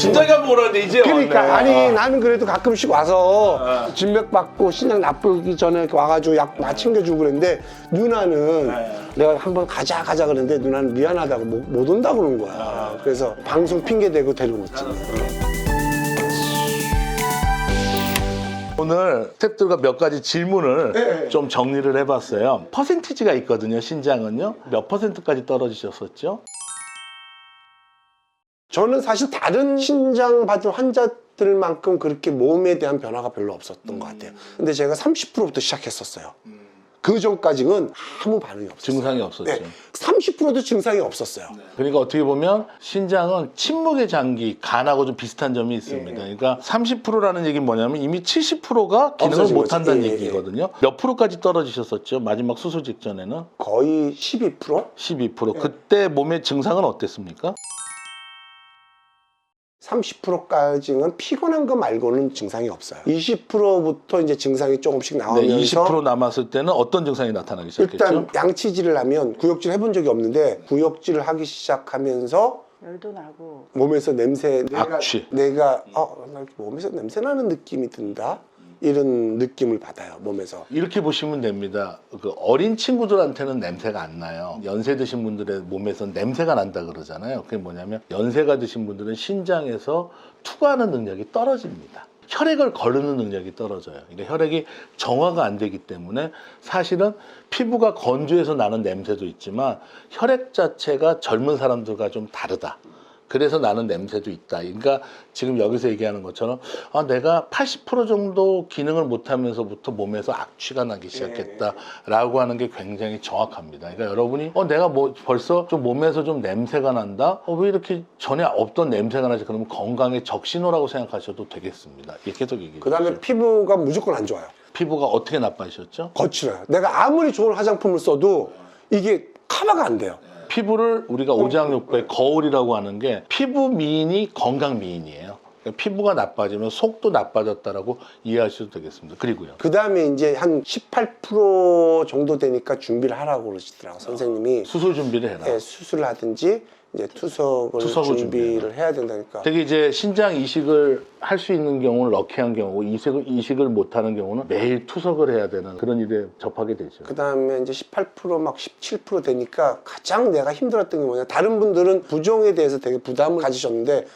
진작에 한번 오라는데 이제 그러니까 왔네. 아니 나는 그래도 가끔씩 와서 진맥 받고 신장 나쁘기 전에 이렇게 와가지고 약 다 챙겨주고 그랬는데 누나는 내가 한번 가자 그랬는데 누나는 미안하다고 못 온다고 그러는 거야. 그래서 방송 핑계 대고 데리고 왔지. 오늘 스태프들과 몇 가지 질문을 네. 좀 정리를 해봤어요. 퍼센티지가 있거든요. 신장은요. 몇 퍼센트까지 떨어지셨었죠? 저는 사실 다른 신장 받은 환자들만큼 그렇게 몸에 대한 변화가 별로 없었던 것 같아요. 근데 제가 30%부터 시작했었어요. 그 전까지는 아무 반응이 없었어요. 증상이 없었죠. 네, 30%도 증상이 없었어요. 그러니까 어떻게 보면 신장은 침묵의 장기, 간하고 좀 비슷한 점이 있습니다. 그러니까 30%라는 얘기는 뭐냐면 이미 70%가 기능을 없어진 못한다는 거죠. 예, 얘기거든요. 몇 프로까지 떨어지셨었죠? 마지막 수술 직전에는? 거의 12%? 12%. 그때 몸의 증상은 어땠습니까? 30%까지는 피곤한 거 말고는 증상이 없어요. 20%부터 이제 증상이 조금씩 네, 나오면서 20% 남았을 때는 어떤 증상이 나타나기 시작했죠? 일단 양치질을 하면 구역질 해본 적이 없는데 구역질을 하기 시작하면서 열도 나고 몸에서 냄새 악취. 내가 나 몸에서 냄새 나는 느낌이 든다 이런 느낌을 받아요 몸에서. 이렇게 보시면 됩니다. 그 어린 친구들한테는 냄새가 안 나요. 연세 드신 분들의 몸에서 냄새가 난다 그러잖아요. 그게 뭐냐면 연세가 드신 분들은 신장에서 투과하는 능력이 떨어집니다. 혈액을 거르는 능력이 떨어져요. 그러니까 혈액이 정화가 안 되기 때문에 사실은 피부가 건조해서 나는 냄새도 있지만 혈액 자체가 젊은 사람들과 좀 다르다. 그래서 나는 냄새도 있다. 그러니까 지금 여기서 얘기하는 것처럼 내가 80% 정도 기능을 못하면서부터 몸에서 악취가 나기 시작했다라고 하는 게 굉장히 정확합니다. 그러니까 여러분이 내가 뭐 벌써 좀 몸에서 좀 냄새가 난다? 왜 이렇게 전에 없던 냄새가 나지? 그러면 건강의 적신호라고 생각하셔도 되겠습니다. 이렇게 계속 얘기해 그 다음에 주세요. 피부가 무조건 안 좋아요. 피부가 어떻게 나빠지셨죠? 거칠어요. 내가 아무리 좋은 화장품을 써도 이게 커버가 안 돼요. 피부를 우리가 오장육부의 거울이라고 하는 게 피부 미인이 건강 미인이에요. 그러니까 피부가 나빠지면 속도 나빠졌다라고 이해하셔도 되겠습니다. 그리고요. 그 다음에 이제 한 18% 정도 되니까 준비를 하라고 그러시더라고 선생님이. 수술 준비를 해라. 네, 수술을 하든지 이제 투석을 준비를 해야 된다니까. 되게 이제 신장 이식을 할 수 있는 경우는 럭키한 경우고 이식을 못하는 경우는 매일 투석을 해야 되는 그런 일에 접하게 되죠. 그 다음에 이제 18% 막 17% 되니까 가장 내가 힘들었던 게 뭐냐. 다른 분들은 부종에 대해서 되게 부담을 가지셨는데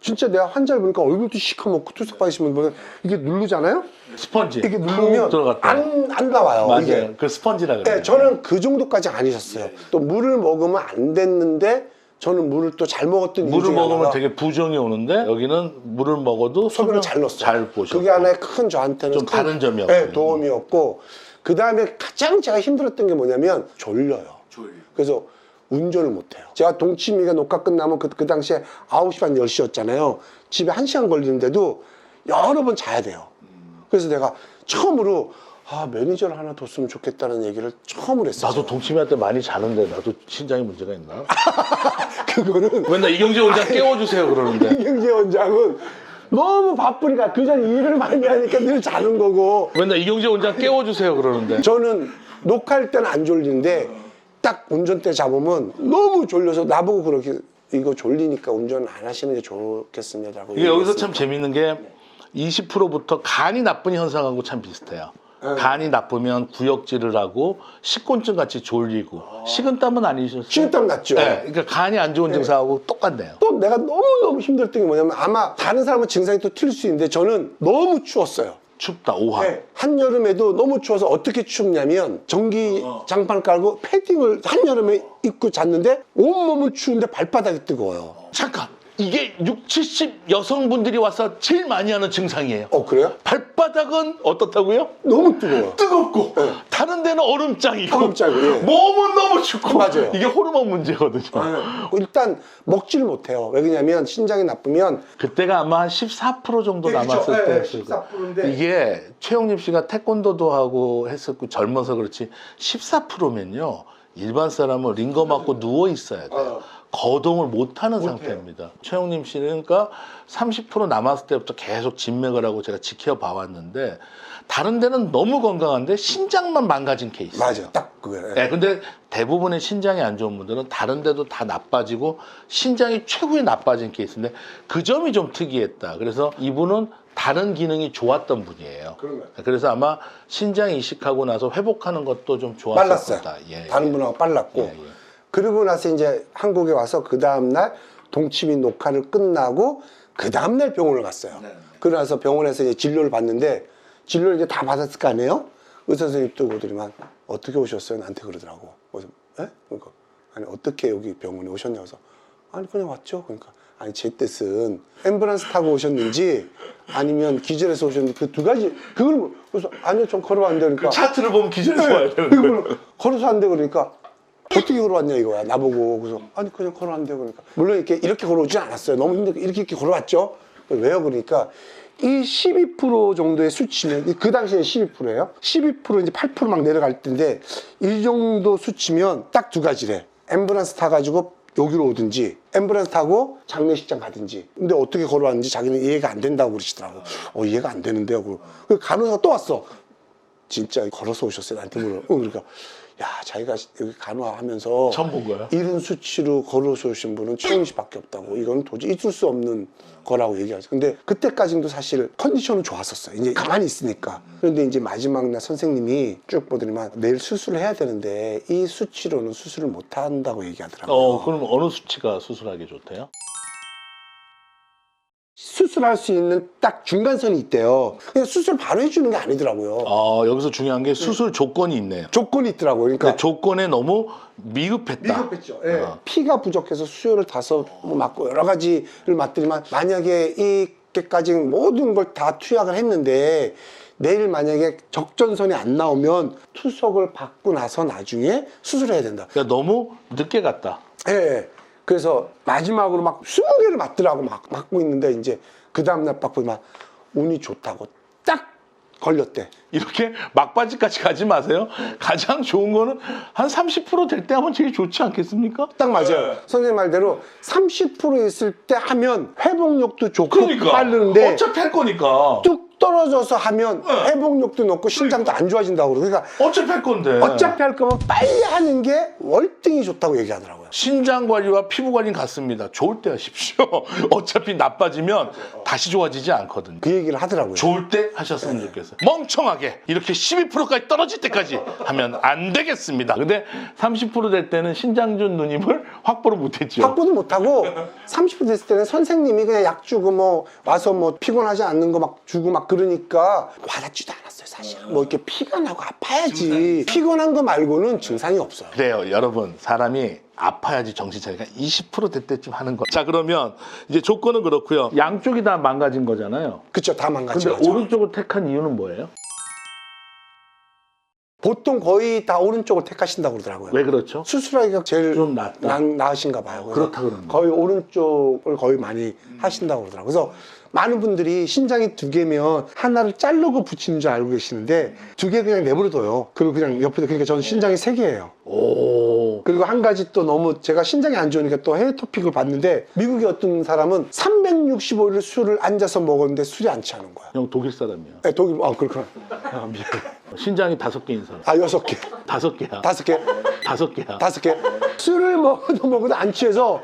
진짜 내가 환자를 보니까 얼굴도 시커멓고 투석 받으시면 보면 이게 누르잖아요? 스펀지 이게 누르면 들어갔다. 안 나와요. 맞아요. 이게. 그 스펀지라 그래요. 네, 저는 그 정도까지 아니셨어요. 또 물을 먹으면 안 됐는데 저는 물을 또 잘 먹었던 이유 물을 중에 먹으면 하나가 되게 부종이 오는데 여기는 물을 먹어도 소변을 잘 넣었어요. 잘 보셨고. 그게 하나의 큰 저한테는 좀 큰, 다른 점이었군요. 네, 도움이었고 그 다음에 가장 제가 힘들었던 게 뭐냐면 졸려요. 그래서 운전을 못해요. 제가 동치미가 녹화 끝나면 그 당시에 9시 반 10시였잖아요. 집에 1시간 걸리는데도 여러 번 자야 돼요. 그래서 내가 처음으로 매니저를 하나 뒀으면 좋겠다는 얘기를 처음으로 했어요. 나도 동치미 할 때 많이 자는데 나도 신장에 문제가 있나? 그거는 맨날 이경재 원장 깨워주세요 그러는데. 이경재 원장은 너무 바쁘니까 그 전에 일을 많이 하니까 늘 자는 거고 맨날 이경재 원장 깨워주세요 그러는데. 저는 녹화할 때는 안 졸리는데 딱 운전대 잡으면 너무 졸려서 나보고 그렇게 이거 졸리니까 운전 안 하시는 게 좋겠습니다라고 이게 여기서 얘기했습니다. 참 재밌는 게 20%부터 간이 나쁜 현상하고 참 비슷해요. 간이 나쁘면 구역질을 하고 식곤증 같이 졸리고 식은땀은 아니셨어요? 식은땀 났죠. 네, 그러니까 간이 안 좋은 증상하고 똑같네요. 또 내가 너무너무 힘들었던 게 뭐냐면 아마 다른 사람은 증상이 또 틀릴 수 있는데 저는 너무 추웠어요. 춥다 오한. 네, 한여름에도 너무 추워서 어떻게 춥냐면 전기 장판 깔고 패딩을 한여름에 입고 잤는데 온몸은 추운데 발바닥이 뜨거워요. 잠깐 이게 60, 70 여성분들이 와서 제일 많이 하는 증상이에요. 그래요? 발바닥은 어떻다고요? 너무 뜨거워요. 뜨겁고 네. 다른 데는 얼음장이고 얼음장이고, 예. 몸은 너무 춥고 맞아요. 이게 호르몬 문제거든요. 일단 먹지를 못해요. 왜냐면 신장이 나쁘면 그때가 아마 한 14% 정도 네, 그쵸. 남았을 네, 때였어요. 14%인데. 이게 최영립 씨가 태권도도 하고 했었고 젊어서 그렇지 14%면요 일반 사람은 링거 맞고 누워 있어야 돼요. 거동을 못하는 상태입니다. 최영림 씨는 그러니까 30% 남았을 때부터 계속 진맥을 하고 제가 지켜봐 왔는데 다른 데는 너무 건강한데 신장만 망가진 케이스. 맞아요. 딱 그거예요. 네, 근데 대부분의 신장이 안 좋은 분들은 다른 데도 다 나빠지고 신장이 최고에 나빠진 케이스인데 그 점이 좀 특이했다. 그래서 이분은 다른 기능이 좋았던 분이에요. 그런 거예요. 그래서 아마 신장 이식하고 나서 회복하는 것도 좀 좋았을 빨랐어요. 거다. 예, 다른 분하고 빨랐고. 예, 예. 그리고 나서 이제 한국에 와서 그 다음날 동치미 녹화를 끝나고 그 다음날 병원을 갔어요. 네. 그러고 나서 병원에서 이제 진료를 받는데 진료를 이제 다 받았을 거 아니에요? 의사 선생님 또 오더니만 어떻게 오셨어요? 나한테 그러더라고. 그래서 에? 그러니까 아니 어떻게 여기 병원에 오셨냐고 해서 아니 그냥 왔죠. 그러니까 아니 제 뜻은 앰뷸런스 타고 오셨는지 아니면 기절해서 오셨는지 그 두 가지 그걸 그래서 아니요 좀 걸어왔는데 그러니까 차트를 보면 기절해서 와야 되는 거예요. 그걸 걸어서 왔는데 그러니까 어떻게 걸어왔냐 이거야 나보고. 그래서 아니 그냥 걸어왔는데 그러니까 물론 이렇게 걸어오진 않았어요. 너무 힘들게 이렇게 걸어왔죠. 왜요? 그러니까 이 12% 정도의 수치면 그 당시에 12%예요. 12% 이제 8% 막 내려갈 텐데 이 정도 수치면 딱 두 가지래. 앰뷸런스 타가지고 여기로 오든지 앰뷸런스 타고 장례식장 가든지. 근데 어떻게 걸어왔는지 자기는 이해가 안 된다고 그러시더라고. 이해가 안 되는데요. 그 간호사가 또 왔어. 진짜 걸어서 오셨어요? 나한테 물어. 그러니까 야 자기가 여기 간호하면서 처음 본 거야? 이런 수치로 걸어서 오신 분은 최영 씨밖에 없다고. 이건 도저히 있을 수 없는 거라고 얘기하죠. 근데 그때까지도 사실 컨디션은 좋았었어요. 이제 가만히 있으니까. 그런데 이제 마지막 날 선생님이 쭉 보더니만 내일 수술을 해야 되는데 이 수치로는 수술을 못 한다고 얘기하더라고요. 그럼 어느 수치가 수술하기 좋대요? 수술할 수 있는 딱 중간선이 있대요. 그냥 수술 바로 해주는 게 아니더라고요. 여기서 중요한 게 수술 조건이 있네요. 조건이 있더라고요. 그러니까 근데 조건에 너무 미흡했다. 미흡했죠. 예. 피가 부족해서 수혈을 다서 맞고 여러 가지를 맞더니만 만약에 이때까지 모든 걸 다 투약을 했는데 내일 만약에 적전선이 안 나오면 투석을 받고 나서 나중에 수술해야 된다. 그러니까 너무 늦게 갔다. 예. 그래서 마지막으로 막 20개를 맞더라고 막 맞고 있는데 이제 그 다음날 딱 보면 운이 좋다고 딱 걸렸대. 이렇게 막바지까지 가지 마세요. 가장 좋은 거는 한 30% 될 때 하면 제일 좋지 않겠습니까? 딱 맞아요. 선생님 말대로 30% 있을 때 하면 회복력도 좋고 그러니까 빠르는데 어차피 할 거니까. 뚝 떨어져서 하면 회복력도 높고 신장도 안 좋아진다고 그러고. 그러니까 어차피 할 건데. 어차피 할 거면 빨리 하는 게 월등히 좋다고 얘기하더라고요. 신장 관리와 피부 관리는 같습니다. 좋을 때 하십시오. 어차피 나빠지면 다시 좋아지지 않거든요. 그 얘기를 하더라고요. 좋을 때 하셨으면 좋겠어요. 멍청하게 이렇게 12%까지 떨어질 때까지 하면 안 되겠습니다. 근데 30%될 때는 신장준 누님을 확보를 못했죠. 확보도 못하고 30% 됐을 때는 선생님이 그냥 약 주고 뭐 와서 뭐 피곤하지 않는 거 막 주고 막 그러니까 와닿지도 않았어요 사실. 뭐 이렇게 피가 나고 아파야지. 피곤한 거 말고는 증상이 없어요. 그래요, 여러분. 사람이 아파야지 정신 차리니까 20% 될 때쯤 하는 거. 자, 그러면 이제 조건은 그렇고요. 양쪽이 다 망가진 거잖아요. 그쵸, 다 근데 망가져가죠. 오른쪽을 택한 이유는 뭐예요? 보통 거의 다 오른쪽을 택하신다고 그러더라고요. 왜 그렇죠? 수술하기가 제일 좀 낫다. 나으신가 봐요. 그래서 그렇다 그러네. 거의 오른쪽을 거의 많이 하신다고 그러더라고요. 그래서 많은 분들이 신장이 두 개면 하나를 자르고 붙이는 줄 알고 계시는데 두 개 그냥 내버려둬요. 그리고 그냥 옆에도. 그러니까 저는 신장이 세 개예요. 오. 그리고 한 가지 또 너무 제가 신장이 안 좋으니까 또 해외 토픽을 봤는데 미국의 어떤 사람은 365일 술을 앉아서 먹었는데 술이 안 취하는 거야. 형 독일 사람이야. 네, 독일, 그렇구나. 미안. 신장이 5개인 사람. 6개. 5개야. 5개. 5개야. 5개. 술을 먹어도 안 취해서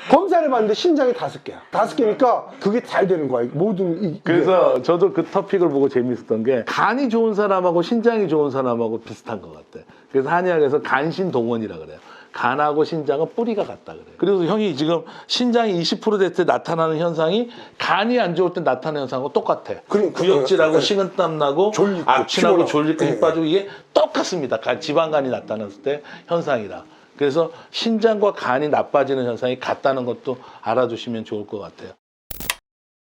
검사를 해봤는데 신장이 5개야. 5개니까 그게 잘 되는 거야. 모든. 그래서 저도 그 토픽을 보고 재밌었던 게 간이 좋은 사람하고 신장이 좋은 사람하고 비슷한 것 같아. 그래서 한의학에서 간신동원이라 그래요. 간하고 신장은 뿌리가 같다 그래요. 그래서 형이 지금 신장이 20% 됐을 때 나타나는 현상이 간이 안 좋을 때 나타나는 현상하고 똑같아. 구역질하고 식은땀 나고 졸리고, 악취나고 피곤하고. 졸리고 힘 빠지고 이게 똑같습니다. 지방간이 나타났을 때 현상이라. 그래서 신장과 간이 나빠지는 현상이 같다는 것도 알아두시면 좋을 것 같아요.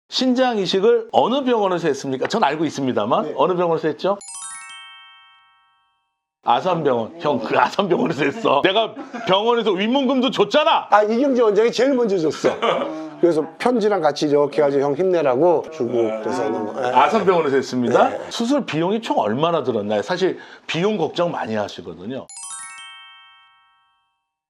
신장 이식을 어느 병원에서 했습니까? 전 알고 있습니다만 네. 어느 병원에서 했죠? 아산병원. 형, 그 아산병원에서 했어. 내가 병원에서 윗문금도 줬잖아. 이경재 원장이 제일 먼저 줬어. 그래서 편지랑 같이 이렇게 해가지고 형 힘내라고 주고 그래서 아산병원에서 했습니다. 네. 수술 비용이 총 얼마나 들었나요? 사실 비용 걱정 많이 하시거든요.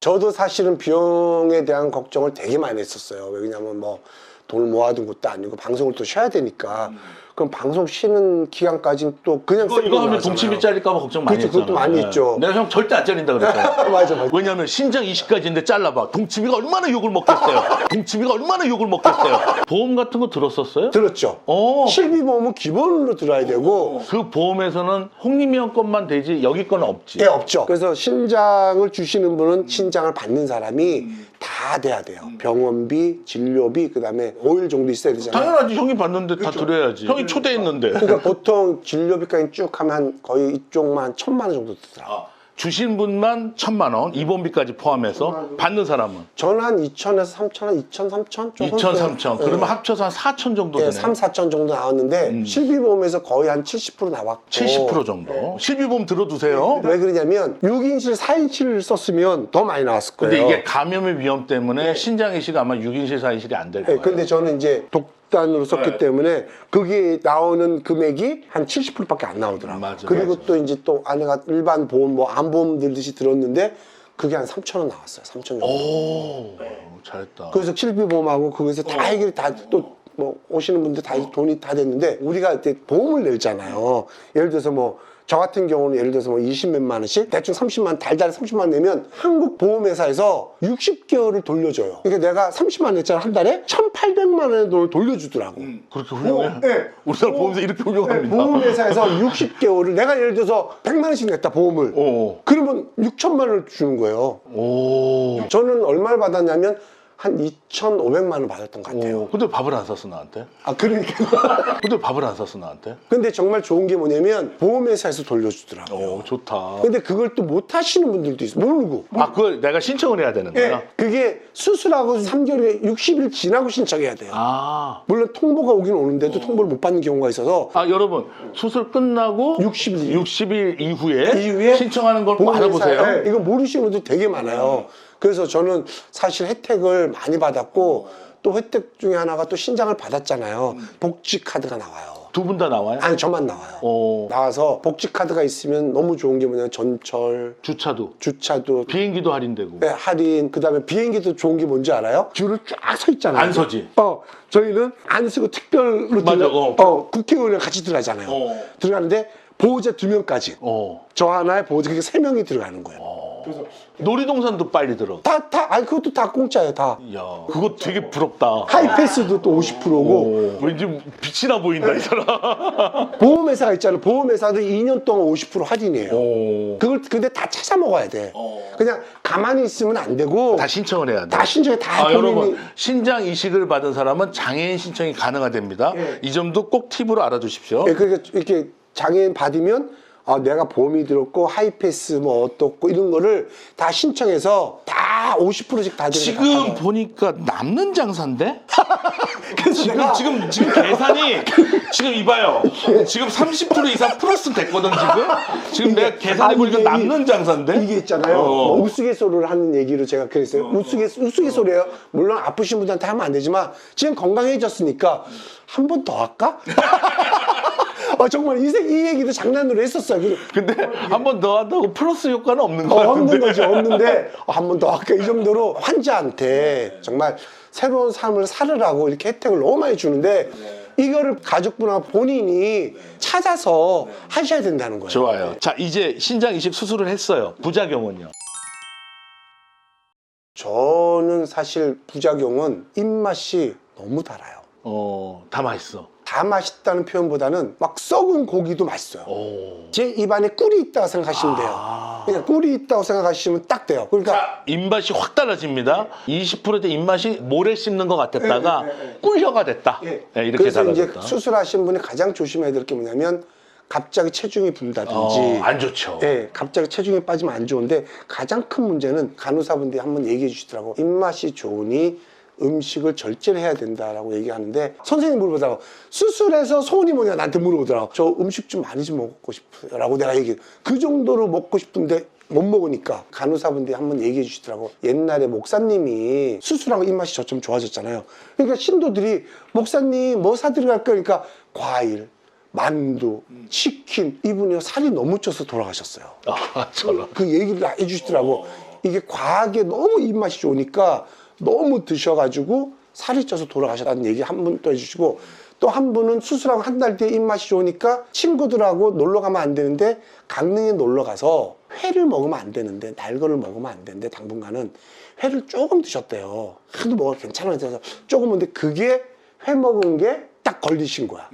저도 사실은 비용에 대한 걱정을 되게 많이 했었어요. 왜냐면 뭐 돈을 모아둔 것도 아니고 방송을 또 쉬어야 되니까. 그럼 방송 쉬는 기간까지는 또 그냥 이거 하면 동치미 잘릴까봐 걱정 많이 그렇죠, 했잖아. 그것도 많이 했죠. 내가 형 절대 안 잘린다 그랬잖아. 맞아. 왜냐면 신장 20까지인데 잘라봐. 동치미가 얼마나 욕을 먹겠어요. 동치미가 얼마나 욕을 먹겠어요. 보험 같은 거 들었었어요? 들었죠. 실비보험은 기본으로 들어야 되고 그 보험에서는 홍림이 형 것만 되지 여기 거는 없지. 예, 없죠. 그래서 신장을 주시는 분은 신장을 받는 사람이 다 돼야 돼요. 병원비, 진료비, 그다음에 5일 정도 있어야 되잖아요. 당연하지. 형이 받는데 다 드려야지. 형이 초대했는데. 그러니까 보통 진료비까지 쭉 하면 한 거의 이쪽만 한 1,000만 원 정도 들더라고요. 주신 분만 1,000만 원, 입원비까지 포함해서 받는 사람은 저는 한 2,000에서 3,000원, 2,000, 3,000? 2,000, 3,000. 그러면 합쳐서 한 4,000 정도 예, 되네. 3, 4천 정도 나왔는데 실비보험에서 거의 한 70% 나왔고 70% 정도. 실비보험 들어두세요. 왜 그러냐면 6인실, 4인실을 썼으면 더 많이 나왔을 거예요. 근데 이게 감염의 위험 때문에 신장 이식이 아마 6인실, 4인실이 안 될 예, 거예요. 근데 저는 이제 독단으로 썼기 때문에 그게 나오는 금액이 한 70%밖에 안 나오더라고요. 맞아, 그리고 맞아. 또 이제 또 아내가 일반 보험, 뭐 암보험 들듯이 들었는데 그게 한 3,000원 나왔어요. 3,000원 정도. 오, 잘했다. 그래서 실비보험하고 그거에서 다 해결이 다 또 뭐 오시는 분들 다 돈이 다 됐는데 우리가 이제 보험을 내잖아요. 예를 들어서 뭐 저 같은 경우는 예를 들어서 뭐 20몇만 원씩 대충 30만 달달에 30만 원 내면 한국 보험회사에서 60개월을 돌려줘요. 그러니까 내가 30만 원 냈잖아 한 달에 1,800만 원의 돈을 돌려주더라고. 그렇게 훌륭해? 네. 우리나라 보험사 이렇게 훌륭합니다. 보험회사에서 60개월을 내가 예를 들어서 100만 원씩 냈다 보험을. 오. 그러면 6천만 원을 주는 거예요. 오. 저는 얼마를 받았냐면 한 2,500만 원 받았던 것 같아요. 근데 밥을 안 샀어 나한테? 아 그러니까. 근데 밥을 안 샀어 나한테? 근데 정말 좋은 게 뭐냐면 보험회사에서 돌려주더라고요. 오, 좋다. 근데 그걸 또 못 하시는 분들도 있어. 모르고. 아, 그걸 내가 신청을 해야 되는 거야? 예, 그게 수술하고 3개월에 60일 지나고 신청해야 돼요. 아. 물론 통보가 오긴 오는데도 통보를 못 받는 경우가 있어서 아, 여러분, 수술 끝나고 60일 60일 이후에, 이후에 신청하는 걸 꼭 보험회사에, 알아보세요. 예, 이거 모르시는 분들 되게 많아요. 그래서 저는 사실 혜택을 많이 받았고 또 혜택 중에 하나가 또 신장을 받았잖아요. 복지 카드가 나와요. 두 분 다 나와요? 아니 저만 나와요. 오. 나와서 복지 카드가 있으면 너무 좋은 게 뭐냐면 전철, 주차도. 주차도 비행기도 할인되고. 네, 할인, 그 다음에 비행기도 좋은 게 뭔지 알아요? 줄을 쫙 서 있잖아요. 안 서지. 저희는 안 쓰고 특별로 맞아, 국회의원이랑 같이 들어가잖아요. 어. 들어가는데 보호자 2명까지. 어. 저 하나에 보호자, 그게 3명이 들어가는 거예요. 그래서 놀이동산도 빨리 들어. 아니, 그것도 다 공짜예요, 다. 이야, 그거 되게 부럽다. 하이패스도 또 50%고. 왠지 빛이 나 보인다, 이 사람. 보험회사가 있잖아요. 보험회사도 2년 동안 50% 할인이에요. 오. 그걸 근데 다 찾아 먹어야 돼. 그냥 가만히 있으면 안 되고. 다 신청을 해야 돼. 다 신청해, 다 아, 본인이. 여러분, 신장 이식을 받은 사람은 장애인 신청이 가능하답니다. 예. 이 점도 꼭 팁으로 알아두십시오. 예, 그러니까 이렇게 장애인 받으면 내가 보험이 들었고 하이패스 뭐 어떻고 이런 거를 다 신청해서 다 50%씩 다 지금 보니까 남는 장사인데? 그래서 내가 지금 계산이 지금 이봐요. 지금 30% 이상 플러스 됐거든 지금 내가 계산해 보니까 이게 남는 장사인데? 이게 있잖아요. 뭐 우스갯소리를 하는 얘기로 제가 그랬어요. 우스갯소리예요. 물론 아프신 분한테 하면 안 되지만 지금 건강해졌으니까 한 번 더 할까? 정말 이 얘기도 장난으로 했었어요. 근데 한 번 더 한다고 플러스 효과는 없는 거 같은데. 없는 거지, 없는데 한 번 더 할까? 이 정도로 환자한테 정말 새로운 삶을 살으라고 이렇게 혜택을 너무 많이 주는데 이거를 가족분하고 본인이 찾아서 하셔야 된다는 거예요. 좋아요. 자, 이제 신장 이식 수술을 했어요. 부작용은요? 저는 사실 부작용은 입맛이 너무 달아요. 다 맛있어. 다 맛있다는 표현보다는 막 썩은 고기도 맛있어요. 오. 제 입안에 꿀이 있다고 생각하시면 돼요. 그냥 꿀이 있다고 생각하시면 딱 돼요. 그러니까 자, 입맛이 확 달라집니다. 20%대 입맛이 모래 씹는 것 같았다가 꿀혀가 됐다. 네, 이렇게 그래서 이제 달라졌다. 수술하신 분이 가장 조심해야 될 게 뭐냐면 갑자기 체중이 든다든지 안 좋죠. 예, 갑자기 체중이 빠지면 안 좋은데 가장 큰 문제는 간호사분들이 한번 얘기해 주시더라고. 입맛이 좋으니 음식을 절제를 해야 된다라고 얘기하는데 선생님 물어보더라고. 수술해서 소원이 뭐냐 나한테 물어보더라고. 저 음식 좀 많이 좀 먹고 싶어요 라고 내가 얘기해. 그 정도로 먹고 싶은데 못 먹으니까 간호사분들이 한번 얘기해 주시더라고. 옛날에 목사님이 수술하고 입맛이 저점 좋아졌잖아요. 그러니까 신도들이 목사님 뭐 사드릴까요? 그러니까 과일, 만두, 치킨. 이분이 살이 너무 쪄서 돌아가셨어요. 저런. 그 얘기를 해주시더라고. 이게 과하게 너무 입맛이 좋으니까 너무 드셔가지고 살이 쪄서 돌아가셨다는 얘기 한 분 또 해주시고, 또 한 분은 수술하고 한 달 뒤에 입맛이 좋으니까 친구들하고 놀러 가면 안 되는데 강릉에 놀러 가서 회를 먹으면 안 되는데, 날거를 먹으면 안 되는데 당분간은 회를 조금 드셨대요. 하도 먹어 괜찮아. 그래서 조금 먹는데 그게 회 먹은 게 딱 걸리신 거야.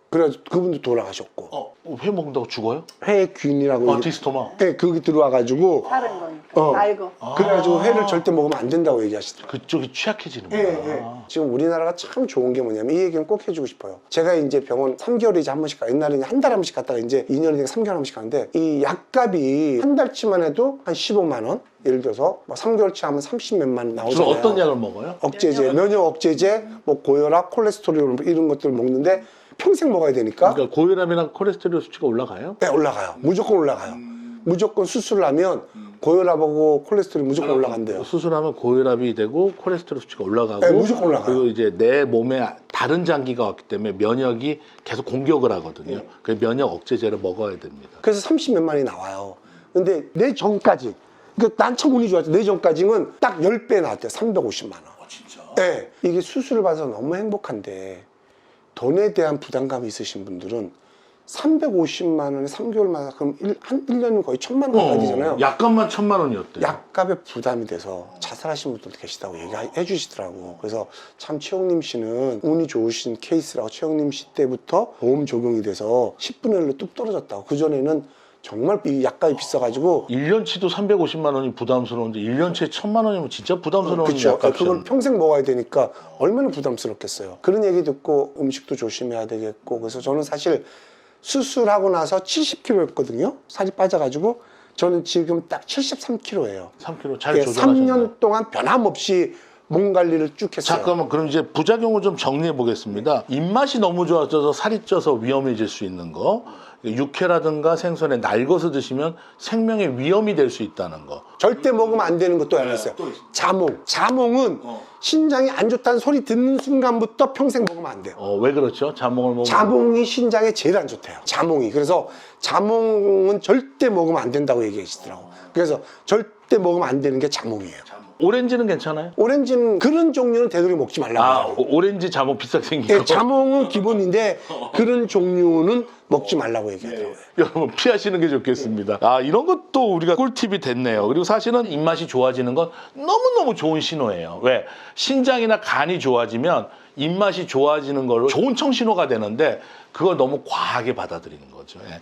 그래서 그분도 돌아가셨고. 회 먹는다고 죽어요? 회의 균이라고. 디스토마. 네, 그게 들어와가지고. 다른 거니까. 알고. 그래가지고 회를 절대 먹으면 안 된다고 얘기하시더라고요. 그쪽이 취약해지는구나. 예. 지금 우리나라가 참 좋은 게 뭐냐면, 이 얘기는 꼭 해주고 싶어요. 제가 이제 병원 3개월에 이제 한 번씩 가. 옛날에는 한 달에 한 번씩 갔다가 이제 2년이 되니까 3개월에 한 번씩 가는데, 이 약값이 한 달치만 해도 한 15만 원? 예를 들어서 뭐 3개월치 하면 30몇만 원 나오잖아요. 주로 어떤 약을 먹어요? 억제제, 면역 억제제, 뭐 고혈압, 콜레스테롤 이런 것들 먹는데 평생 먹어야 되니까. 그러니까 고혈압이나 콜레스테롤 수치가 올라가요? 네, 올라가요. 무조건 올라가요. 무조건 수술을 하면 고혈압하고 콜레스테롤이 무조건 올라간대요. 수술하면 고혈압이 되고 콜레스테롤 수치가 올라가고, 네, 무조건 올라가요. 그리고 이제 내 몸에 다른 장기가 왔기 때문에 면역이 계속 공격을 하거든요. 그 면역 억제제를 먹어야 됩니다. 그래서 30몇만이 나와요. 근데 내 전까지, 그러니까 난 참 운이 좋았죠. 내 전까지는 딱 10배 나왔대요. 350만 원. 진짜? 네, 이게 수술을 받아서 너무 행복한데 돈에 대한 부담감이 있으신 분들은 350만 원에 3개월마다 그럼 한 1년이면 거의 1,000만 원 가야 되잖아요. 약값만 1,000만 원이었대요. 약값에 부담이 돼서 자살하신 분들도 계시다고 얘기해 주시더라고. 그래서 참 최영림 씨는 운이 좋으신 케이스라고. 최영림 씨 때부터 보험 적용이 돼서 10분의 1로 뚝 떨어졌다고. 그전에는 정말 이 약값이 비싸가지고. 1년치도 350만 원이 부담스러운데 1년치에 1,000만 원이면 진짜 부담스러운 그렇죠. 약값이잖아요. 그걸 평생 먹어야 되니까 얼마나 부담스럽겠어요. 그런 얘기 듣고 음식도 조심해야 되겠고. 그래서 저는 사실 수술하고 나서 70kg였거든요. 살이 빠져가지고 저는 지금 딱 73kg예요. 3kg 잘 조절하셨네요. 3년 동안 변함없이 몸 관리를 쭉 했어요. 잠깐만, 그럼 이제 부작용을 좀 정리해 보겠습니다. 입맛이 너무 좋아져서 살이 쪄서 위험해질 수 있는 거, 육회라든가 생선에 날것을 드시면 생명의 위험이 될 수 있다는 거. 절대 먹으면 안 되는 것도 하나 있어요. 자몽. 자몽은 신장이 안 좋다는 소리 듣는 순간부터 평생 먹으면 안 돼요. 왜 그렇죠? 자몽을 먹으면. 자몽이 신장에 제일 안 좋대요. 자몽이. 그래서 자몽은 절대 먹으면 안 된다고 얘기하시더라고. 그래서 절대 먹으면 안 되는 게 자몽이에요. 오렌지는 괜찮아요? 오렌지는 그런 종류는 되도록 먹지 말라고 하더라고요. 오렌지 자몽 비싸게 생긴 거. 자몽은 기본인데 그런 종류는 먹지 말라고 얘기하더라고요. 여러분 피하시는 게 좋겠습니다. 이런 것도 우리가 꿀팁이 됐네요. 그리고 사실은 입맛이 좋아지는 건 너무너무 좋은 신호예요. 왜? 신장이나 간이 좋아지면 입맛이 좋아지는 걸로 좋은 청신호가 되는데 그걸 너무 과하게 받아들이는 거죠. 예.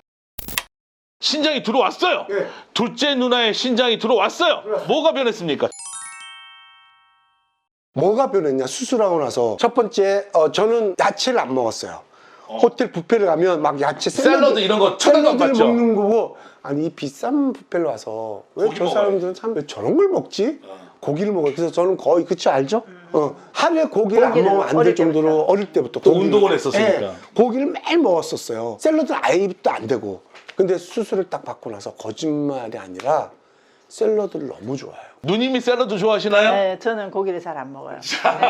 신장이 들어왔어요. 예. 둘째 누나의 신장이 들어왔어요. 뭐가 변했습니까? 뭐가 변했냐? 수술하고 나서 첫 번째, 저는 야채를 안 먹었어요. 호텔 뷔페를 가면 막 야채 샐러드 이런 거 쳐다도 안 샐러드를 봤죠? 먹는 거고, 아니 이 비싼 뷔페를 와서 왜 고기 저 사람들은 참 왜 저런 걸 먹지? 고기를 먹어요. 그래서 저는 거의 그쵸 알죠? 하루에 고기를 안 먹으면 안 될 어릴 정도로 때부터. 어릴 때부터 또 고기를- 운동을 했었으니까. 예, 고기를 매일 먹었었어요. 샐러드는 아예 입도 안 되고. 근데 수술을 딱 받고 나서 거짓말이 아니라 샐러드를 너무 좋아해요. 누님이 샐러드 좋아하시나요? 네, 저는 고기를 잘 안 먹어요.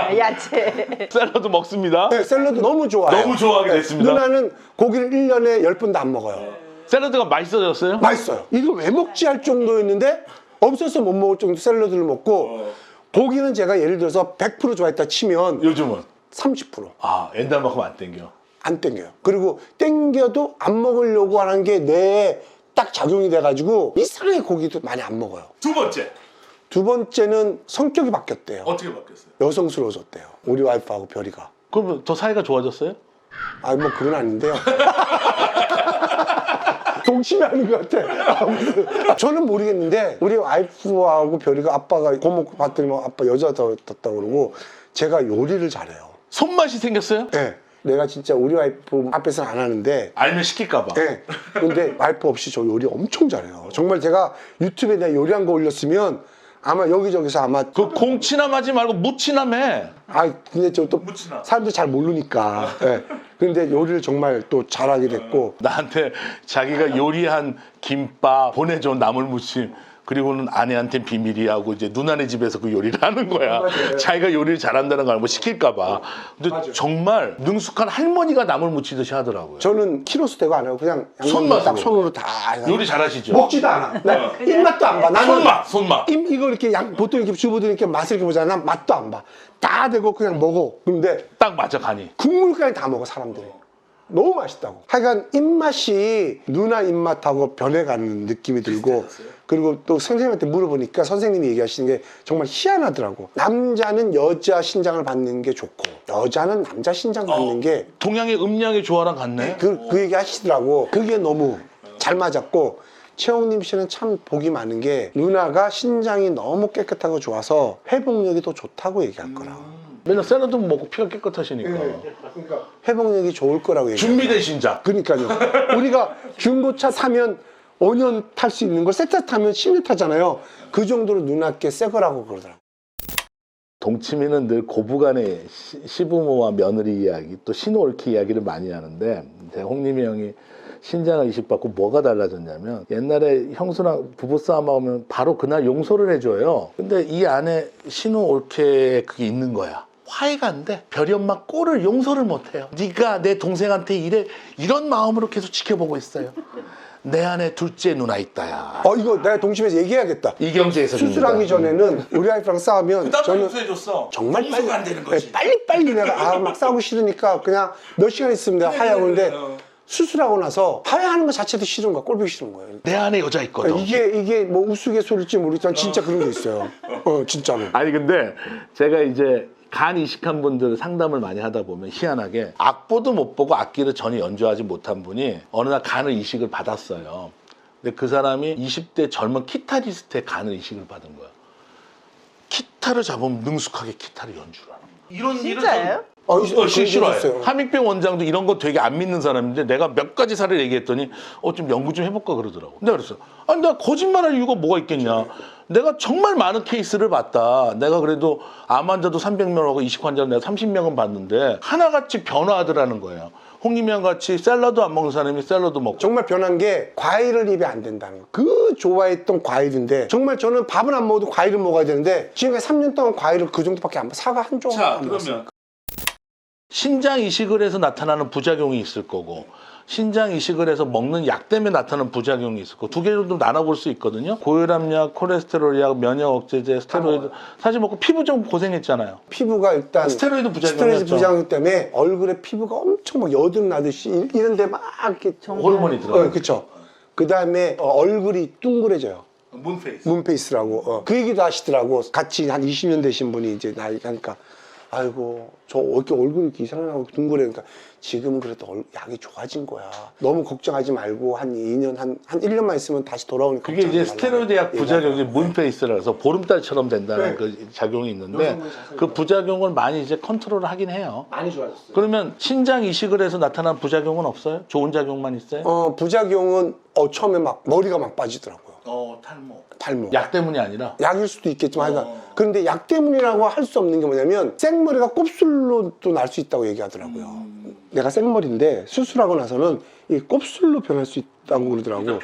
네, 야채. 샐러드 먹습니다. 네, 샐러드 너무 좋아해요. 너무 좋아하게 됐습니다. 누나는 고기를 1년에 10번도 안 먹어요. 샐러드가 맛있어졌어요? 맛있어요. 이거 왜 먹지 할 정도였는데 없어서 못 먹을 정도 샐러드를 먹고, 고기는 제가 예를 들어서 100% 좋아했다 치면 요즘은 30% 엔단만큼 안 땡겨. 안 땡겨요. 그리고 땡겨도 안 먹으려고 하는 게 뇌에 딱 작용이 돼가지고 이상하게 고기도 많이 안 먹어요. 두 번째 두 번째는 성격이 바뀌었대요. 어떻게 바뀌었어요? 여성스러워졌대요. 우리 와이프하고 별이가. 그럼 더 사이가 좋아졌어요? 뭐 그건 아닌데요. 동심하는 것 같아. 저는 모르겠는데 우리 와이프하고 별이가, 아빠가 고모 봤더니 뭐 아빠 여자 뒀다고 그러고, 제가 요리를 잘해요. 손맛이 생겼어요? 네. 내가 진짜 우리 와이프 앞에서는 안 하는데, 알면 시킬까봐. 네. 근데 와이프 없이 저 요리 엄청 잘해요. 정말 제가 유튜브에 내가 요리한 거 올렸으면 아마 여기저기서 아마 그 공치남하지 말고 무치남해. 근데 저 또 무치나. 사람들 잘 모르니까. 예. 근데 요리를 정말 또 잘하게 됐고. 나한테 자기가 요리한 김밥 보내줘, 나물무침. 그리고는 아내한테 비밀이 하고 이제 누나네 집에서 그 요리를 하는 거야. 맞아요. 자기가 요리를 잘한다는 걸 알고 시킬까봐. 근데 맞아요. 정말 능숙한 할머니가 나물 무치듯이 하더라고요. 저는 키로수 대고 안 하고 그냥 손맛으로. 딱 손으로 다 해서 요리 잘하시죠? 먹지도 않아. 나 입맛도 안 봐. 나는 손맛. 이거 이렇게 보통 이렇게 주부들 이렇게 맛을 이렇게 보잖아. 난 맛도 안 봐. 다 대고 그냥 먹어. 근데 딱 맞아 간이. 국물까지 다 먹어 사람들이. 너무 맛있다고. 하여간 입맛이 누나 입맛하고 변해가는 느낌이 들고, 그리고 또 선생님한테 물어보니까 선생님이 얘기하시는 게 정말 희한하더라고. 남자는 여자 신장을 받는 게 좋고 여자는 남자 신장 받는 게 동양의 음양의 조화랑 같네. 그 얘기 하시더라고. 그게 너무 잘 맞았고, 최홍림 씨는 참 복이 많은 게 누나가 신장이 너무 깨끗하고 좋아서 회복력이 더 좋다고 얘기할 거라고. 맨날 샐러드 먹고 피가 깨끗하시니까. 그러니까 회복력이 좋을 거라고 얘기해요. 준비된 신장. 그러니까요. 우리가 중고차 타면 5년 탈 수 있는 걸 새 차 타면 10년 타잖아요. 그 정도로 누나께 새 거라고 그러더라고요. 동치미는 늘 고부간의 시부모와 며느리 이야기, 또 신혼올케 이야기를 많이 하는데, 홍림이 형이 신장을 이식받고 뭐가 달라졌냐면, 옛날에 형수랑 부부싸움 하면 바로 그날 용서를 해줘요. 근데 이 안에 신혼올케에 그게 있는 거야. 화해가 안 돼. 별이 엄마 꼴을 용서를 못해요. 네가 내 동생한테 이런 마음으로 계속 지켜보고 있어요. 내 안에 둘째 누나 있다야. 이거 내가 동심에서 얘기해야겠다. 이경재에서 수술하기 전에는 우리 와이프랑 싸우면 저는 용서해줬어. 정말 용서가 안 되는 거지. 빨리 내가 막 싸우고 싫으니까 그냥 몇 시간 있으면 내가 화해하고 있는데 수술하고 나서 화해하는 것 자체도 싫은 거야. 꼴보기 싫은 거예요. 내 안에 여자 있거든. 이게 뭐 우스갯소리일지 모르겠지만 진짜 그런 게 있어요. 진짜로. 아니 근데 제가 이제 간 이식한 분들 상담을 많이 하다 보면 희한하게 악보도 못 보고 악기를 전혀 연주하지 못한 분이 어느 날 간을 이식을 받았어요. 근데 그 사람이 20대 젊은 기타리스트의 간을 이식을 받은 거야. 기타를 잡으면 능숙하게 기타를 연주를 하는 거야. 진짜예요? 싫어요. 함익병 원장도 이런 거 되게 안 믿는 사람인데 내가 몇 가지 사례를 얘기했더니 좀 연구 좀 해볼까 그러더라고. 내가 그랬어. 아니 내가 거짓말할 이유가 뭐가 있겠냐. 내가 정말 많은 케이스를 봤다. 내가 그래도 암 환자도 300명하고 이식 환자는 내가 30명은 봤는데 하나같이 변화하더라는 거예요. 홍림이랑 같이 샐러드 안 먹는 사람이 샐러드 먹고. 정말 변한 게 과일을 입에 안 된다는 거. 그 좋아했던 과일인데 정말 저는 밥은 안 먹어도 과일을 먹어야 되는데 지금까지 3년 동안 과일을 그 정도밖에 안 먹어. 사과 한 조각 안 먹었어요. 신장 이식을 해서 나타나는 부작용이 있을 거고 신장 이식을 해서 먹는 약 때문에 나타나는 부작용이 있을 거고 두 개 정도 나눠볼 수 있거든요. 고혈압약, 콜레스테롤약, 면역 억제제, 스테로이드. 사실 먹고 피부 좀 고생했잖아요. 피부가 일단 스테로이드 부작용이었죠. 부작용 때문에 얼굴에 피부가 엄청 막 여드름 나듯이 이런데 막 이렇게 호르몬이 들어가요. 그렇죠. 그 다음에 얼굴이 둥그레져요. 문페이스라고. 그 얘기도 하시더라고. 같이 한 20년 되신 분이 이제 나이 하니까 아이고 저 왜 이렇게 얼굴이 이렇게 이상하고 둥그래. 그러니까 지금은 그래도 약이 좋아진 거야. 너무 걱정하지 말고 한 2년 한 1년만 있으면 다시 돌아오니까. 그게 이제 스테로이드 약 부작용이 문페이스라서 보름달처럼 된다는 네. 그 작용이 있는데 그 부작용을 많이 이제 컨트롤을 하긴 해요. 많이 좋아졌어요. 그러면 신장 이식을 해서 나타난 부작용은 없어요? 좋은 작용만 있어요? 부작용은 처음에 막 머리가 막 빠지더라고요. 탈모. 약 때문이 아니라 약일 수도 있겠지만 하여간 그런데 약 때문이라고 할 수 없는 게 뭐냐면 생머리가 곱슬로도 날 수 있다고 얘기하더라고요. 내가 생머리인데 수술하고 나서는 이 곱슬로 변할 수 있다고 그러더라고.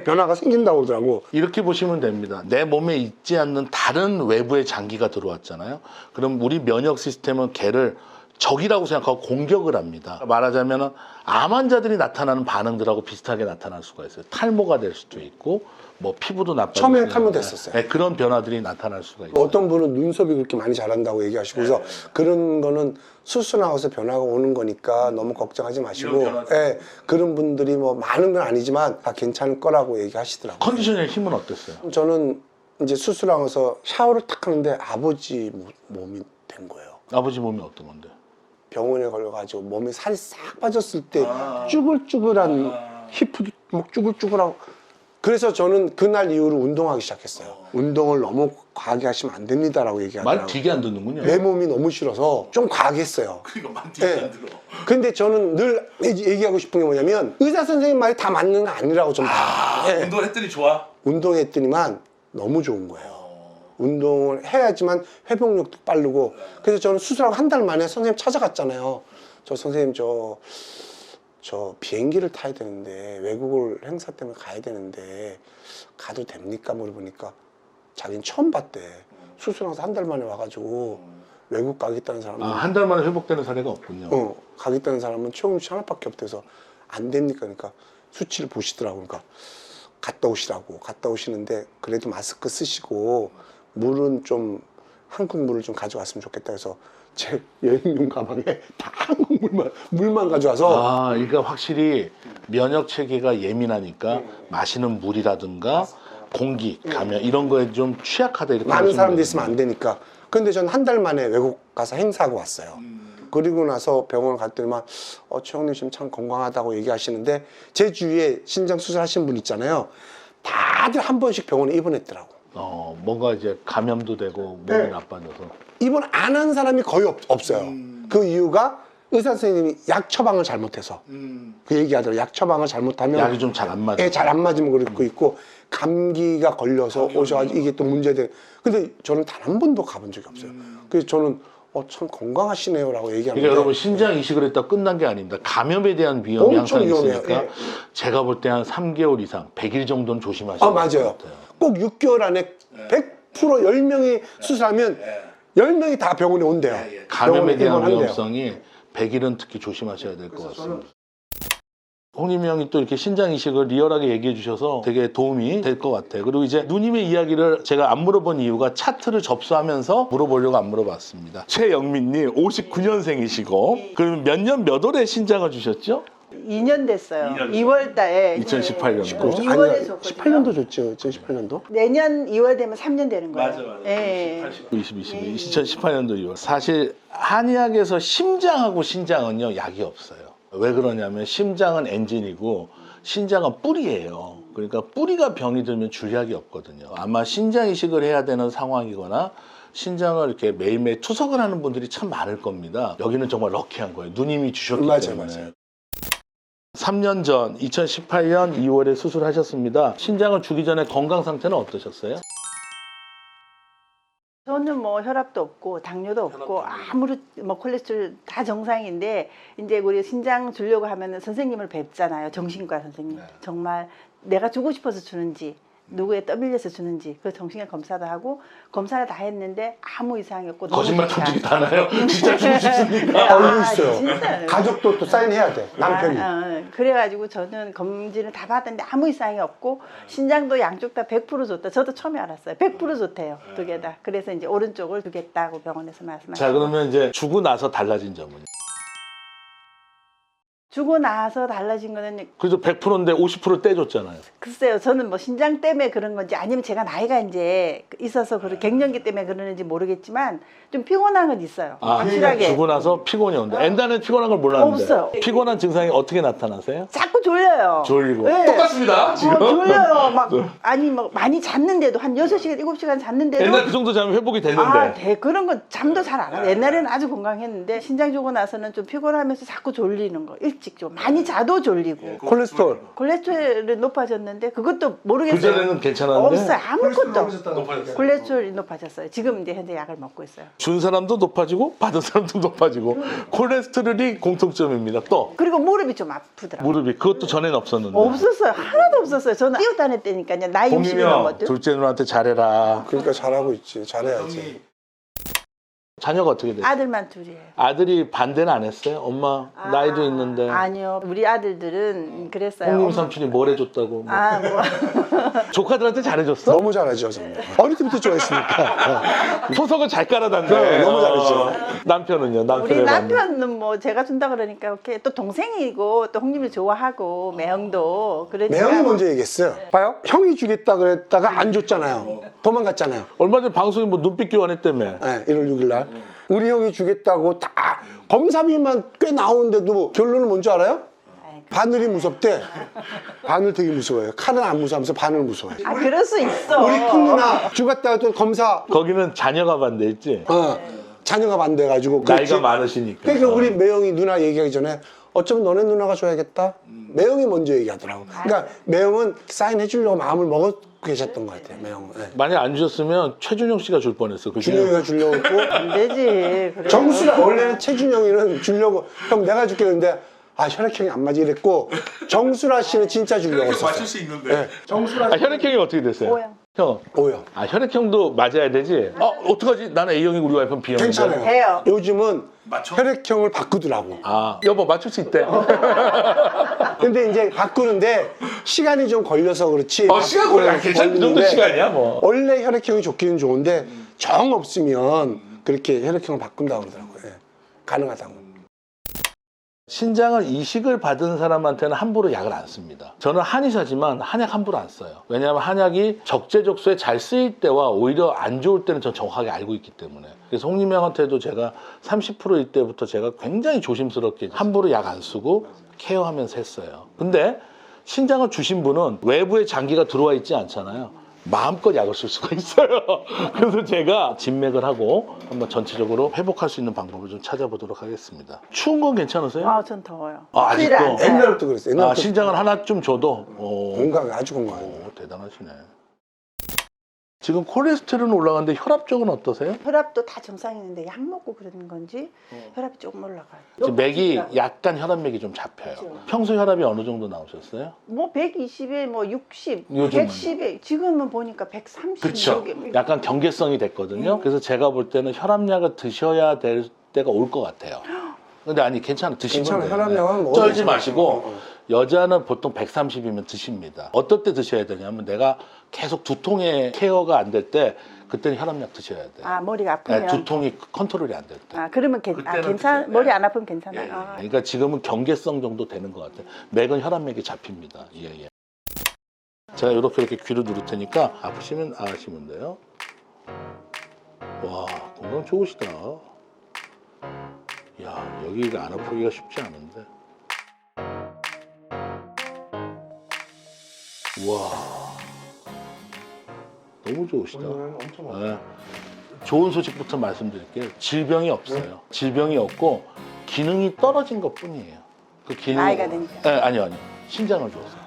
변화가 생긴다고 그러더라고. 이렇게 보시면 됩니다. 내 몸에 있지 않는 다른 외부의 장기가 들어왔잖아요. 그럼 우리 면역 시스템은 걔를 적이라고 생각하고 공격을 합니다. 말하자면 암 환자들이 나타나는 반응들하고 비슷하게 나타날 수가 있어요. 탈모가 될 수도 있고 뭐 피부도 나빠질 처음에는 수도 탈모 있는데, 됐었어요. 네, 그런 변화들이 나타날 수가 있어요. 어떤 분은 눈썹이 그렇게 많이 자란다고 얘기하시고 그래서 그런 거는 수술하고서 변화가 오는 거니까 너무 걱정하지 마시고 그런 분들이 뭐 많은 건 아니지만 다 괜찮을 거라고 얘기하시더라고요. 컨디션의 힘은 어땠어요? 저는 이제 수술하고서 샤워를 딱 하는데 아버지 몸이 된 거예요. 아버지 몸이 어떤 건데? 병원에 걸려가지고 몸에 살이 싹 빠졌을 때 쭈글쭈글한 히프도 막 쭈글쭈글하고 그래서 저는 그날 이후로 운동하기 시작했어요. 운동을 너무 과하게 하시면 안 됩니다라고 말 얘기하더라고요. 되게 안 듣는군요. 내 몸이 너무 싫어서 좀 과하게 했어요. 그러니까 말 되게 안 들어. 근데 저는 늘 얘기하고 싶은 게 뭐냐면 의사 선생님 말이 다 맞는 거 아니라고 좀 운동했더니 좋아? 운동했더니만 너무 좋은 거예요. 운동을 해야지만 회복력도 빠르고 그래서 저는 수술하고 한 달 만에 선생님 찾아갔잖아요. 저 선생님 저 저 비행기를 타야 되는데 외국을 행사 때문에 가야 되는데 가도 됩니까? 물어보니까 자기는 처음 봤대. 수술하고서 한 달 만에 와가지고 외국 가겠다는 사람은 한 달 만에 회복되는 사례가 없군요. 가겠다는 사람은 최홍수 씨 하나밖에 없대서 안 됩니까? 그러니까 수치를 보시더라고. 그러니까 갔다 오시라고. 갔다 오시는데 그래도 마스크 쓰시고 물은 좀 한국 물을 좀 가져왔으면 좋겠다 해서 제 여행용 가방에 다 한국 물만 가져와서 그러니까 확실히 면역 체계가 예민하니까 마시는 물이라든가 공기, 감염 이런 거에 좀 취약하다 이렇게 많은 보시면 사람들이 되겠네요. 있으면 안 되니까. 근데 전 한 달 만에 외국 가서 행사하고 왔어요. 그리고 나서 병원 갔더니만 최영님 지금 참 건강하다고 얘기하시는데 제 주위에 신장 수술하신 분 있잖아요. 다들 한 번씩 병원에 입원했더라고. 뭔가 이제 감염도 되고 몸이 나빠져서. 입원 안 한 사람이 거의 없어요. 그 이유가 의사 선생님이 약 처방을 잘못해서 그 얘기하더라고요. 약 처방을 잘못하면 약이 좀 잘 안 맞아요. 잘 안 맞으면 그렇고 있고 감기가 걸려서 오셔가지고 이게 또 문제돼. 근데 저는 단 한 번도 가본 적이 없어요. 그래서 저는 참 건강하시네요라고 얘기하는데 그러니까 여러분 신장 이식을 했다 끝난 게 아닙니다. 감염에 대한 위험이 엄청 항상 위험해요. 있으니까 예. 제가 볼 때 한 3개월 이상, 100일 정도는 조심하셔야 될 것 맞아요. 같아요. 꼭 6개월 안에 100% 10명이 수술하면 10명이 다 병원에 온대요. 감염에 병원에 대한 입원한대요. 위험성이 100일은 특히 조심하셔야 될 것 같습니다. 홍림이 형이 또 이렇게 신장 이식을 리얼하게 얘기해 주셔서 되게 도움이 될 것 같아요. 그리고 이제 누님의 이야기를 제가 안 물어본 이유가 차트를 접수하면서 물어보려고 안 물어봤습니다. 최영민님 59년생이시고 그럼 몇 년 몇 월에 신장을 주셨죠? 2년 됐어요. 2월 달에 2018년도. 2월에 줬거든요. 18년도 줬죠. 2018년도. 내년 2월 되면 3년 되는 거예요. 예. 2018년도 2월. 사실 한의학에서 심장하고 신장은요 약이 없어요. 왜 그러냐면 심장은 엔진이고 신장은 뿌리예요. 그러니까 뿌리가 병이 들면 줄 약이 없거든요. 아마 신장 이식을 해야 되는 상황이거나 신장을 이렇게 매일매일 투석을 하는 분들이 참 많을 겁니다. 여기는 정말 럭키한 거예요. 누님이 주셨기 때문에. 맞아요. 3년 전 2018년 2월에 수술하셨습니다. 신장을 주기 전에 건강 상태는 어떠셨어요? 저는 뭐 혈압도 없고 당뇨도 없고 아무리 뭐 콜레스테롤 다 정상인데 이제 우리 신장 주려고 하면은 선생님을 뵙잖아요. 정신과 선생님. 정말 내가 주고 싶어서 주는지 누구에 떠밀려서 주는지 그 정신과 검사도 하고 검사를 다 했는데 아무 이상이 없고 거짓말 너무 던지기 다 나요? 진짜 주고 싶습니까? 있어요. 진짜요? 가족도 또 사인해야 돼. 남편이. 그래가지고 저는 검진을 다 받았는데 아무 이상이 없고 신장도 양쪽 다 100% 좋다. 저도 처음에 알았어요. 100% 좋대요. 두 개 다. 그래서 이제 오른쪽을 주겠다고 병원에서 말씀하셨어요. 자 그러면 이제 주고 나서 달라진 점은? 주고 나서 달라진 거는 그래서 100%인데 50% 떼줬잖아요. 글쎄요. 저는 뭐 신장 때문에 그런 건지 아니면 제가 나이가 이제 있어서 그런 갱년기 때문에 그러는지 모르겠지만 좀 피곤한 건 있어요. 확실하게. 주고 나서 피곤이 온다. 엔다는 피곤한 걸 몰랐는데. 없어요. 피곤한 증상이 어떻게 나타나세요? 자꾸 졸려요. 졸리고. 네. 똑같습니다. 지금. 졸려요. 막 아니 뭐 많이 잤는데도 한 6시간, 7시간 잤는데도 옛날 그 정도 자면 회복이 됐는데. 그런 건 잠도 잘 안 와요. 옛날에는 아주 건강했는데 신장 주고 나서는 좀 피곤하면서 자꾸 졸리는 거. 일찍 좀 많이 자도 졸리고. 콜레스테롤. 콜레스테롤이 높아졌는데 그것도 모르겠어요. 그전에는 괜찮았는데. 없어요. 아무것도. 콜레스테롤이 높아졌어요. 지금 이제 현재 약을 먹고 있어요. 준 사람도 높아지고 받은 사람도 높아지고 콜레스테롤이 공통점입니다. 또 그리고 무릎이 좀 아프더라고요. 무릎이 그것도 전에는 없었는데. 없었어요. 하나도 없었어요. 저는 뛰어다녔다니까요. 나이 60이 공이면 넘었죠. 둘째 누나한테 잘해라. 그러니까 잘하고 있지. 잘해야지. 자녀가 어떻게 돼요? 아들만 둘이에요. 아들이 반대는 안 했어요? 엄마 나이도 있는데 아니요. 우리 아들들은 그랬어요. 홍림 삼촌이 뭘 해줬다고 뭐. 뭐. 조카들한테 잘해줬어? 너무 잘하죠. 정말. 어릴 때부터 좋아했으니까. 토석을 잘 깔아놨네. 너무 잘했죠. 남편은요? 우리 남편의 남편은 뭐 제가 준다 그러니까 오케이. 또 동생이고 또 형님을 좋아하고 매형도 그러니까 매형이 먼저 얘기했어요. 봐요. 형이 주겠다 그랬다가 안 줬잖아요. 도망갔잖아요. 얼마 전에 방송에 뭐 눈빛 교환했다며. 네, 1월 6일 날. 우리 형이 주겠다고 다 검사비만 꽤 나오는데도 결론은 뭔지 알아요? 바늘이 무섭대. 바늘 되게 무서워요. 칼은 안 무서워하면서 바늘 무서워요. 그럴 수 있어. 우리 큰 누나 주겠다고 했더니 검사 거기는 자녀가 반대했지? 자녀가 반대해가지고 나이가 그랬지. 많으시니까. 그러니까 우리 매형이 누나 얘기하기 전에 어쩌면 너네 누나가 줘야겠다. 매형이 먼저 얘기하더라고. 그러니까 매형은 사인해 주려고 마음을 먹었고 계셨던 것 같아요. 매형은. 네. 만약 안 주셨으면 최준용 씨가 줄 뻔했어. 그죠? 준영이가 주려고 했고 안 되지. 그래. 정수가 원래는 최준영이는 주려고 형 내가 줄게 했는데 아 혈액형이 안 맞아 이랬고 정수라 씨는 진짜 주려고 했었어요. 수 있는데. 네. 정수라 씨 혈액형이 어떻게 됐어요? O형. 형. O형. 혈액형도 맞아야 되지? 어떡하지? 나는 A형이고 우리 와이프는 B형인데. 괜찮아요. 돼요. 요즘은 맞춰? 혈액형을 바꾸더라고. 여보 맞출 수 있대. 근데 이제 바꾸는데 시간이 좀 걸려서 그렇지. 시간 걸려. 괜찮은 그 정도 걸리는데 시간이야 뭐. 원래 혈액형이 좋기는 좋은데 정 없으면 그렇게 혈액형을 바꾼다고 그러더라고요. 예. 가능하다고. 신장을 이식을 받은 사람한테는 함부로 약을 안 씁니다. 저는 한의사지만 한약 함부로 안 써요. 왜냐하면 한약이 적재적소에 잘 쓰일 때와 오히려 안 좋을 때는 전 정확하게 알고 있기 때문에. 그래서 홍림형한테도 제가 30%일 때부터 제가 굉장히 조심스럽게 함부로 약 안 쓰고 케어하면서 했어요. 근데 신장을 주신 분은 외부에 장기가 들어와 있지 않잖아요. 마음껏 약을 쓸 수가 있어요. 그래서 제가 진맥을 하고 한번 전체적으로 회복할 수 있는 방법을 좀 찾아보도록 하겠습니다. 추운 건 괜찮으세요? 전 더워요. 아직도? 안 돼요. 옛날부터 그랬어요. 옛날부터 신장을 하나쯤 줘도 건강해, 아주 건강해요. 대단하시네. 지금 콜레스테롤은 올라가는데 혈압 쪽은 어떠세요? 혈압도 다 정상이는데 약 먹고 그러는 건지 혈압이 조금 올라가요. 지금 맥이 약간 혈압맥이 좀 잡혀요. 그렇죠. 평소 혈압이 어느 정도 나오셨어요? 뭐 120에 뭐 60, 요즘은? 110에 지금은 보니까 130. 그렇죠. 약간 경계성이 됐거든요. 그래서 제가 볼 때는 혈압약을 드셔야 될 때가 올 것 같아요. 근데 아니 괜찮아 드시면 괜찮아요. 돼요. 혈압약은 뭐 쩔지 괜찮아요. 마시고 여자는 보통 130이면 드십니다. 어떨 때 드셔야 되냐면 내가 계속 두통의 케어가 안 될 때 그때는 혈압약 드셔야 돼요. 머리가 아프면. 두통이 컨트롤이 안 될 때. 그러면 그때는 괜찮. 드세요. 머리 안 아프면 괜찮아요. 예, 예. 그러니까 지금은 경계성 정도 되는 것 같아요. 맥은 혈압맥이 잡힙니다. 예. 제가 이렇게 귀로 누를 테니까 아프시면 하시면 돼요. 와, 건강 좋으시다. 야, 여기가 안 아프기가 쉽지 않은데. 와, 너무 좋으시다. 엄청 네. 좋은 소식부터 말씀드릴게요. 질병이 없어요. 질병이 없고 기능이 떨어진 것뿐이에요. 그 기능. 나이가 드니까. 네, 아니요. 신장을 줘서.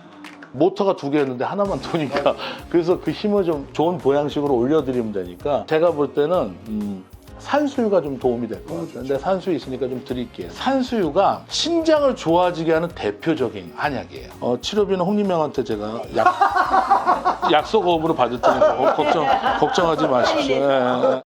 모터가 2개였는데 하나만 도니까 그래서 그 힘을 좀 좋은 보양식으로 올려드리면 되니까 제가 볼 때는 산수유가 좀 도움이 될 것 같아요. 근데 산수유 있으니까 좀 드릴게요. 산수유가 신장을 좋아지게 하는 대표적인 한약이에요. 치료비는 홍림명한테 제가 약속업으로 받을 테니까 걱정하지 마십시오. 네.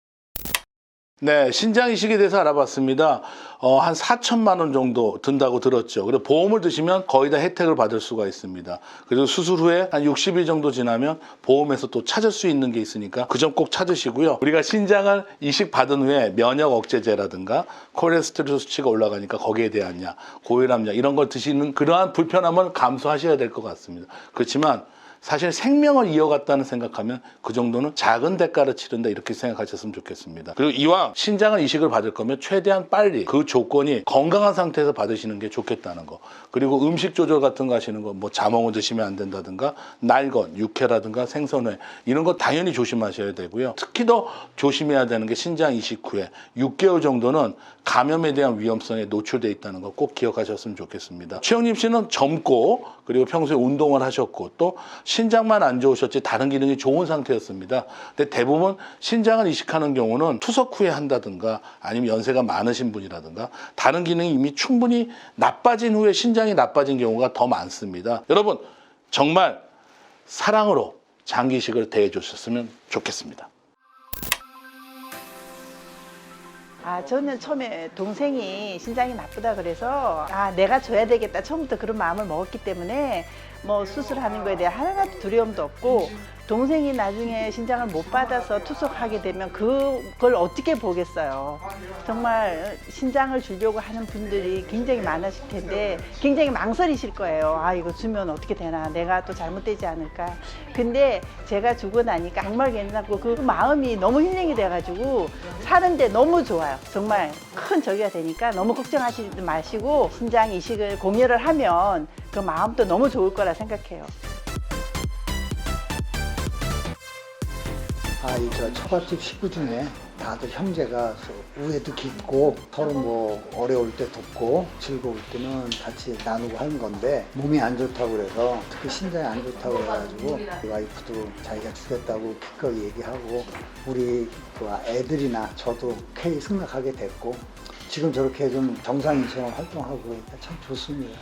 네, 신장 이식에 대해서 알아봤습니다. 한 4천만 원 정도 든다고 들었죠. 그리고 보험을 드시면 거의 다 혜택을 받을 수가 있습니다. 그리고 수술 후에 한 60일 정도 지나면 보험에서 또 찾을 수 있는 게 있으니까 그 점 꼭 찾으시고요. 우리가 신장을 이식 받은 후에 면역 억제제라든가 콜레스테롤 수치가 올라가니까 거기에 대한 약, 고혈압약 이런 걸 드시는 그러한 불편함을 감수하셔야 될 것 같습니다. 그렇지만 사실 생명을 이어갔다는 생각하면 그 정도는 작은 대가를 치른다 이렇게 생각하셨으면 좋겠습니다. 그리고 이왕 신장을 이식을 받을 거면 최대한 빨리 그 조건이 건강한 상태에서 받으시는 게 좋겠다는 거. 그리고 음식 조절 같은 거 하시는 거 뭐 자몽을 드시면 안 된다든가 날것, 육회라든가 생선회 이런 거 당연히 조심하셔야 되고요. 특히 더 조심해야 되는 게 신장 이식 후에 6개월 정도는 감염에 대한 위험성에 노출되어 있다는 거 꼭 기억하셨으면 좋겠습니다. 최영림 씨는 젊고 그리고 평소에 운동을 하셨고 또 신장만 안 좋으셨지 다른 기능이 좋은 상태였습니다. 근데 대부분 신장을 이식하는 경우는 투석 후에 한다든가 아니면 연세가 많으신 분이라든가 다른 기능이 이미 충분히 나빠진 후에 신장이 나빠진 경우가 더 많습니다. 여러분 정말 사랑으로 장기 이식을 대해 주셨으면 좋겠습니다. 저는 처음에 동생이 신장이 나쁘다 그래서 내가 줘야 되겠다 처음부터 그런 마음을 먹었기 때문에 뭐 수술하는 거에 대해 하나도 두려움도 없고 동생이 나중에 신장을 못 받아서 투석하게 되면 그걸 어떻게 보겠어요. 정말 신장을 주려고 하는 분들이 굉장히 많으실 텐데 굉장히 망설이실 거예요. 이거 주면 어떻게 되나, 내가 또 잘못되지 않을까. 근데 제가 주고 나니까 정말 괜찮고 그 마음이 너무 힐링이 돼가지고 사는데 너무 좋아요. 정말 큰 저기가 되니까 너무 걱정하시지 마시고 신장 이식을 공유를 하면 그 마음도 너무 좋을 거라 생각해요. 저 처갓집 식구 중에 다들 형제가 우애도 깊고 서로 뭐 어려울 때 돕고 즐거울 때는 같이 나누고 하는 건데 몸이 안 좋다고 그래서 특히 신장이 안 좋다고 그래가지고 와이프도 자기가 주겠다고 기꺼이 얘기하고 우리 그 애들이나 저도 K 승낙하게 됐고 지금 저렇게 좀 정상인처럼 활동하고 그러니까 참 좋습니다.